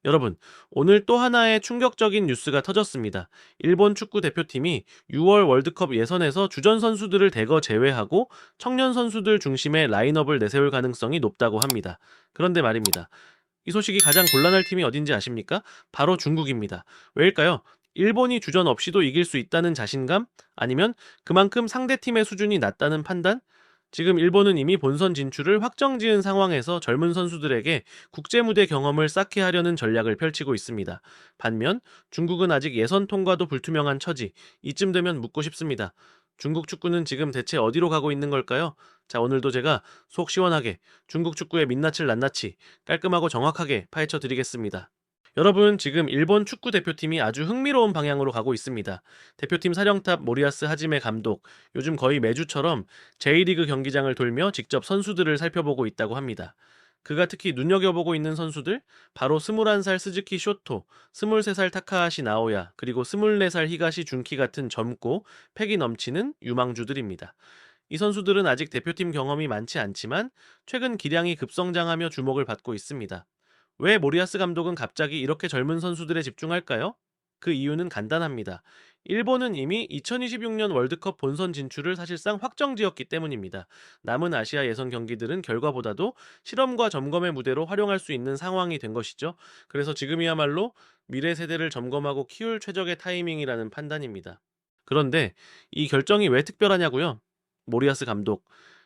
여러분, 오늘 또 하나의 충격적인 뉴스가 터졌습니다. 일본 축구 대표팀이 6월 월드컵 예선에서 주전 선수들을 대거 제외하고 청년 선수들 중심의 라인업을 내세울 가능성이 높다고 합니다. 그런데 말입니다. 이 소식이 가장 곤란할 팀이 어딘지 아십니까? 바로 중국입니다. 왜일까요? 일본이 주전 없이도 이길 수 있다는 자신감? 아니면 그만큼 상대팀의 수준이 낮다는 판단? 지금 일본은 이미 본선 진출을 확정지은 상황에서 젊은 선수들에게 국제 무대 경험을 쌓게 하려는 전략을 펼치고 있습니다. 반면 중국은 아직 예선 통과도 불투명한 처지. 이쯤 되면 묻고 싶습니다. 중국 축구는 지금 대체 어디로 가고 있는 걸까요? 자, 오늘도 제가 속 시원하게 중국 축구의 민낯을 낱낱이 깔끔하고 정확하게 파헤쳐 드리겠습니다. 여러분, 지금 일본 축구 대표팀이 아주 흥미로운 방향으로 가고 있습니다. 대표팀 사령탑 모리아스 하지메 감독, 요즘 거의 매주처럼 J리그 경기장을 돌며 직접 선수들을 살펴보고 있다고 합니다. 그가 특히 눈여겨보고 있는 선수들, 바로 21살 스즈키 쇼토, 23살 타카하시 나오야, 그리고 24살 히가시 준키 같은 젊고 패기 넘치는 유망주들입니다. 이 선수들은 아직 대표팀 경험이 많지 않지만 최근 기량이 급성장하며 주목을 받고 있습니다. 왜 모리아스 감독은 갑자기 이렇게 젊은 선수들에 집중할까요? 그 이유는 간단합니다. 일본은 이미 2026년 월드컵 본선 진출을 사실상 확정지었기 때문입니다. 남은 아시아 예선 경기들은 결과보다도 실험과 점검의 무대로 활용할 수 있는 상황이 된 것이죠. 그래서 지금이야말로 미래 세대를 점검하고 키울 최적의 타이밍이라는 판단입니다. 그런데 이 결정이 왜 특별하냐고요? 모리아스 감독.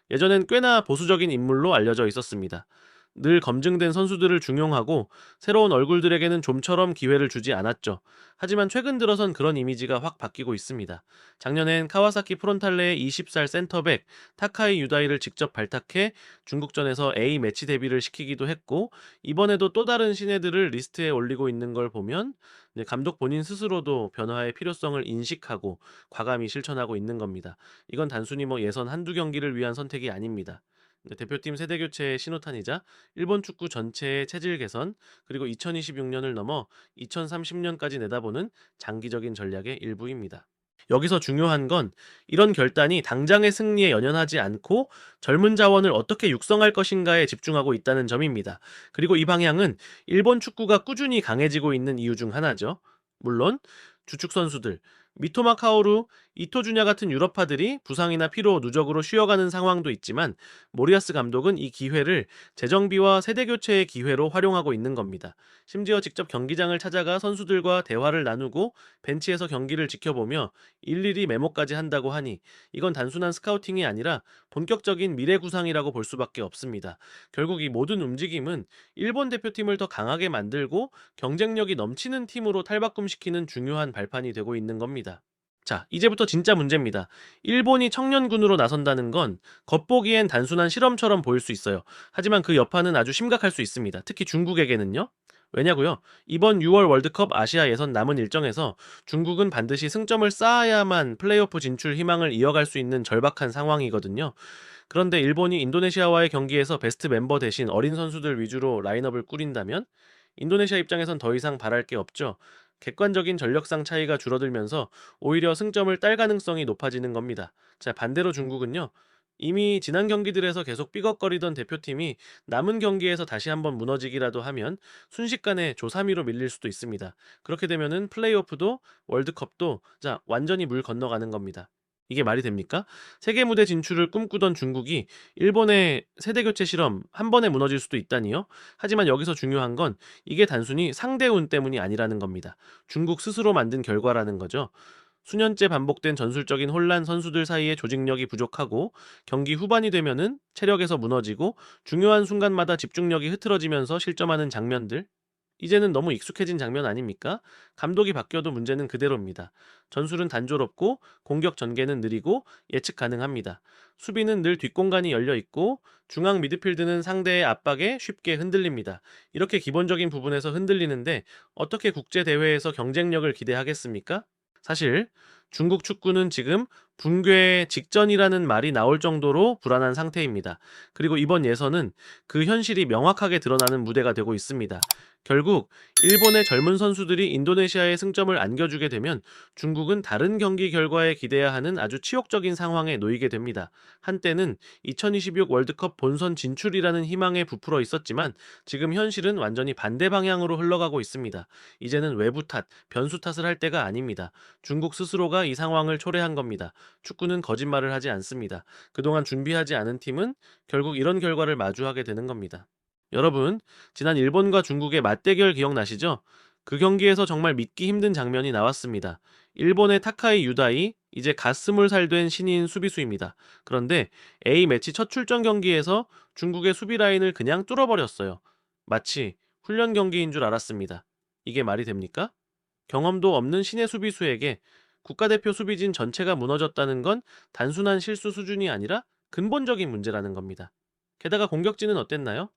예전엔 꽤나 보수적인 인물로 알려져 있었습니다. 늘 검증된 선수들을 중용하고 새로운 얼굴들에게는 좀처럼 기회를 주지 않았죠. 하지만 최근 들어선 그런 이미지가 확 바뀌고 있습니다. 작년엔 카와사키 프론탈레의 20살 센터백 타카이 유다이를 직접 발탁해 중국전에서 A 매치 데뷔를 시키기도 했고, 이번에도 또 다른 신예들을 리스트에 올리고 있는 걸 보면 감독 본인 스스로도 변화의 필요성을 인식하고 과감히 실천하고 있는 겁니다. 이건 단순히 예선 한두 경기를 위한 선택이 아닙니다. 대표팀 세대 교체의 신호탄이자 일본 축구 전체의 체질 개선, 그리고 2026년을 넘어 2030년까지 내다보는 장기적인 전략의 일부입니다. 여기서 중요한 건 이런 결단이 당장의 승리에 연연하지 않고 젊은 자원을 어떻게 육성할 것인가에 집중하고 있다는 점입니다. 그리고 이 방향은 일본 축구가 꾸준히 강해지고 있는 이유 중 하나죠. 물론 주축 선수들, 미토마 카오루, 이토 주냐 같은 유럽파들이 부상이나 피로 누적으로 쉬어가는 상황도 있지만 모리아스 감독은 이 기회를 재정비와 세대 교체의 기회로 활용하고 있는 겁니다. 심지어 직접 경기장을 찾아가 선수들과 대화를 나누고 벤치에서 경기를 지켜보며 일일이 메모까지 한다고 하니 이건 단순한 스카우팅이 아니라 본격적인 미래 구상이라고 볼 수밖에 없습니다. 결국 이 모든 움직임은 일본 대표팀을 더 강하게 만들고 경쟁력이 넘치는 팀으로 탈바꿈시키는 중요한 발판이 되고 있는 겁니다. 자, 이제부터 진짜 문제입니다. 일본이 청년군으로 나선다는 건 겉보기엔 단순한 실험처럼 보일 수 있어요. 하지만 그 여파는 아주 심각할 수 있습니다. 특히 중국에게는요. 왜냐고요? 이번 6월 월드컵 아시아 예선 남은 일정에서 중국은 반드시 승점을 쌓아야만 플레이오프 진출 희망을 이어갈 수 있는 절박한 상황이거든요. 그런데 일본이 인도네시아와의 경기에서 베스트 멤버 대신 어린 선수들 위주로 라인업을 꾸린다면 인도네시아 입장에선 더 이상 바랄 게 없죠. 객관적인 전력상 차이가 줄어들면서 오히려 승점을 딸 가능성이 높아지는 겁니다. 자, 반대로 중국은요. 이미 지난 경기들에서 계속 삐걱거리던 대표팀이 남은 경기에서 다시 한번 무너지기라도 하면 순식간에 조3위로 밀릴 수도 있습니다. 그렇게 되면은 플레이오프도 월드컵도 완전히 물 건너가는 겁니다. 이게 말이 됩니까? 세계 무대 진출을 꿈꾸던 중국이 일본의 세대 교체 실험 한 번에 무너질 수도 있다니요? 하지만 여기서 중요한 건 이게 단순히 상대운 때문이 아니라는 겁니다. 중국 스스로 만든 결과라는 거죠. 수년째 반복된 전술적인 혼란, 선수들 사이에 조직력이 부족하고 경기 후반이 되면은 체력에서 무너지고 중요한 순간마다 집중력이 흐트러지면서 실점하는 장면들, 이제는 너무 익숙해진 장면 아닙니까? 감독이 바뀌어도 문제는 그대로입니다. 전술은 단조롭고 공격 전개는 느리고 예측 가능합니다. 수비는 늘 뒷공간이 열려 있고 중앙 미드필드는 상대의 압박에 쉽게 흔들립니다. 이렇게 기본적인 부분에서 흔들리는데 어떻게 국제 대회에서 경쟁력을 기대하겠습니까? 사실 중국 축구는 지금 붕괴 직전이라는 말이 나올 정도로 불안한 상태입니다. 그리고 이번 예선은 그 현실이 명확하게 드러나는 무대가 되고 있습니다. 결국 일본의 젊은 선수들이 인도네시아에 승점을 안겨주게 되면 중국은 다른 경기 결과에 기대야 하는 아주 치욕적인 상황에 놓이게 됩니다. 한때는 2026 월드컵 본선 진출이라는 희망에 부풀어 있었지만 지금 현실은 완전히 반대 방향으로 흘러가고 있습니다. 이제는 외부 탓, 변수 탓을 할 때가 아닙니다. 중국 스스로가 이 상황을 초래한 겁니다. 축구는 거짓말을 하지 않습니다. 그동안 준비하지 않은 팀은 결국 이런 결과를 마주하게 되는 겁니다. 여러분, 지난 일본과 중국의 맞대결 기억나시죠? 그 경기에서 정말 믿기 힘든 장면이 나왔습니다. 일본의 타카이 유다이, 이제 갓 20살 된 신인 수비수입니다. 그런데 A매치 첫 출전 경기에서 중국의 수비 라인을 그냥 뚫어버렸어요. 마치 훈련 경기인 줄 알았습니다. 이게 말이 됩니까? 경험도 없는 신의 수비수에게 국가대표 수비진 전체가 무너졌다는 건 단순한 실수 수준이 아니라 근본적인 문제라는 겁니다. 게다가 공격진은 어땠나요?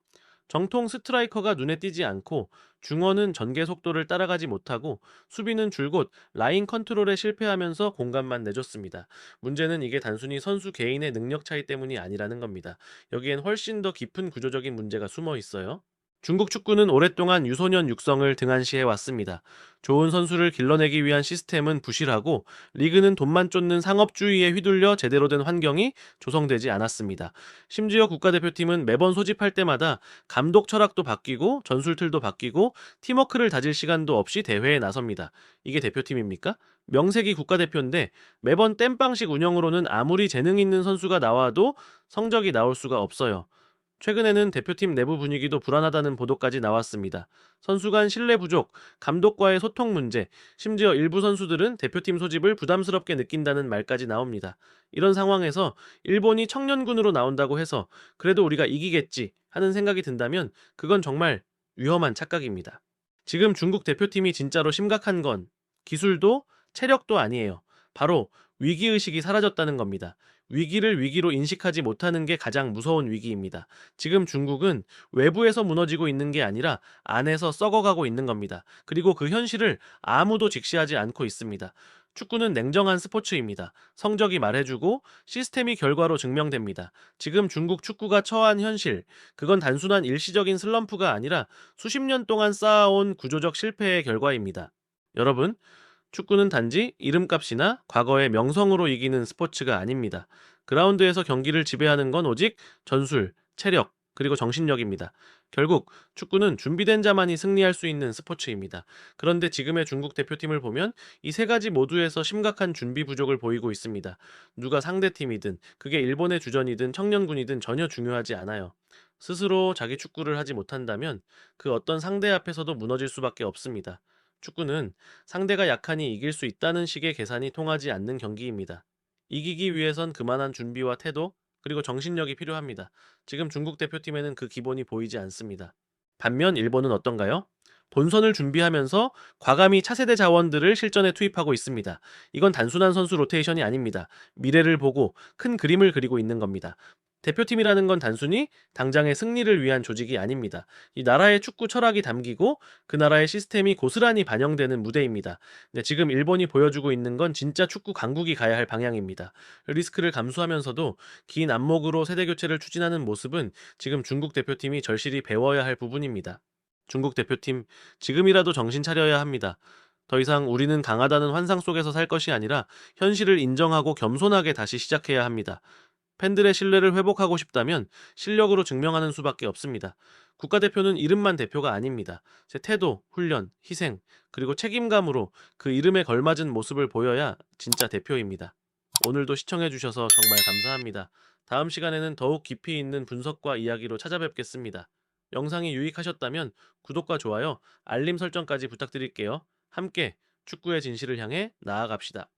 정통 스트라이커가 눈에 띄지 않고 중원은 전개 속도를 따라가지 못하고 수비는 줄곧 라인 컨트롤에 실패하면서 공간만 내줬습니다. 문제는 이게 단순히 선수 개인의 능력 차이 때문이 아니라는 겁니다. 여기엔 훨씬 더 깊은 구조적인 문제가 숨어 있어요. 중국 축구는 오랫동안 유소년 육성을 등한시해 왔습니다. 좋은 선수를 길러내기 위한 시스템은 부실하고 리그는 돈만 쫓는 상업주의에 휘둘려 제대로 된 환경이 조성되지 않았습니다. 심지어 국가대표팀은 매번 소집할 때마다 감독 철학도 바뀌고 전술틀도 바뀌고 팀워크를 다질 시간도 없이 대회에 나섭니다. 이게 대표팀입니까? 명색이 국가대표인데 매번 땜빵식 운영으로는 아무리 재능 있는 선수가 나와도 성적이 나올 수가 없어요. 최근에는 대표팀 내부 분위기도 불안하다는 보도까지 나왔습니다. 선수 간 신뢰 부족, 감독과의 소통 문제, 심지어 일부 선수들은 대표팀 소집을 부담스럽게 느낀다는 말까지 나옵니다. 이런 상황에서 일본이 청년군으로 나온다고 해서 그래도 우리가 이기겠지 하는 생각이 든다면 그건 정말 위험한 착각입니다. 지금 중국 대표팀이 진짜로 심각한 건 기술도 체력도 아니에요. 바로 위기의식이 사라졌다는 겁니다. 위기를 위기로 인식하지 못하는 게 가장 무서운 위기입니다. 지금 중국은 외부에서 무너지고 있는 게 아니라 안에서 썩어가고 있는 겁니다. 그리고 그 현실을 아무도 직시하지 않고 있습니다. 축구는 냉정한 스포츠입니다. 성적이 말해주고 시스템이 결과로 증명됩니다. 지금 중국 축구가 처한 현실, 그건 단순한 일시적인 슬럼프가 아니라 수십 년 동안 쌓아온 구조적 실패의 결과입니다. 여러분, 축구는 단지 이름값이나 과거의 명성으로 이기는 스포츠가 아닙니다. 그라운드에서 경기를 지배하는 건 오직 전술, 체력, 그리고 정신력입니다. 결국 축구는 준비된 자만이 승리할 수 있는 스포츠입니다. 그런데 지금의 중국 대표팀을 보면 이 세 가지 모두에서 심각한 준비 부족을 보이고 있습니다. 누가 상대팀이든 그게 일본의 주전이든 청년군이든 전혀 중요하지 않아요. 스스로 자기 축구를 하지 못한다면 그 어떤 상대 앞에서도 무너질 수밖에 없습니다. 축구는 상대가 약하니 이길 수 있다는 식의 계산이 통하지 않는 경기입니다. 이기기 위해선 그만한 준비와 태도, 그리고 정신력이 필요합니다. 지금 중국 대표팀에는 그 기본이 보이지 않습니다. 반면 일본은 어떤가요? 본선을 준비하면서 과감히 차세대 자원들을 실전에 투입하고 있습니다. 이건 단순한 선수 로테이션이 아닙니다. 미래를 보고 큰 그림을 그리고 있는 겁니다. 대표팀이라는 건 단순히 당장의 승리를 위한 조직이 아닙니다. 이 나라의 축구 철학이 담기고 그 나라의 시스템이 고스란히 반영되는 무대입니다. 네, 지금 일본이 보여주고 있는 건 진짜 축구 강국이 가야 할 방향입니다. 리스크를 감수하면서도 긴 안목으로 세대 교체를 추진하는 모습은 지금 중국 대표팀이 절실히 배워야 할 부분입니다. 중국 대표팀, 지금이라도 정신 차려야 합니다. 더 이상 우리는 강하다는 환상 속에서 살 것이 아니라 현실을 인정하고 겸손하게 다시 시작해야 합니다. 팬들의 신뢰를 회복하고 싶다면 실력으로 증명하는 수밖에 없습니다. 국가대표는 이름만 대표가 아닙니다. 제 태도, 훈련, 희생, 그리고 책임감으로 그 이름에 걸맞은 모습을 보여야 진짜 대표입니다. 오늘도 시청해주셔서 정말 감사합니다. 다음 시간에는 더욱 깊이 있는 분석과 이야기로 찾아뵙겠습니다. 영상이 유익하셨다면 구독과 좋아요, 알림 설정까지 부탁드릴게요. 함께 축구의 진실을 향해 나아갑시다.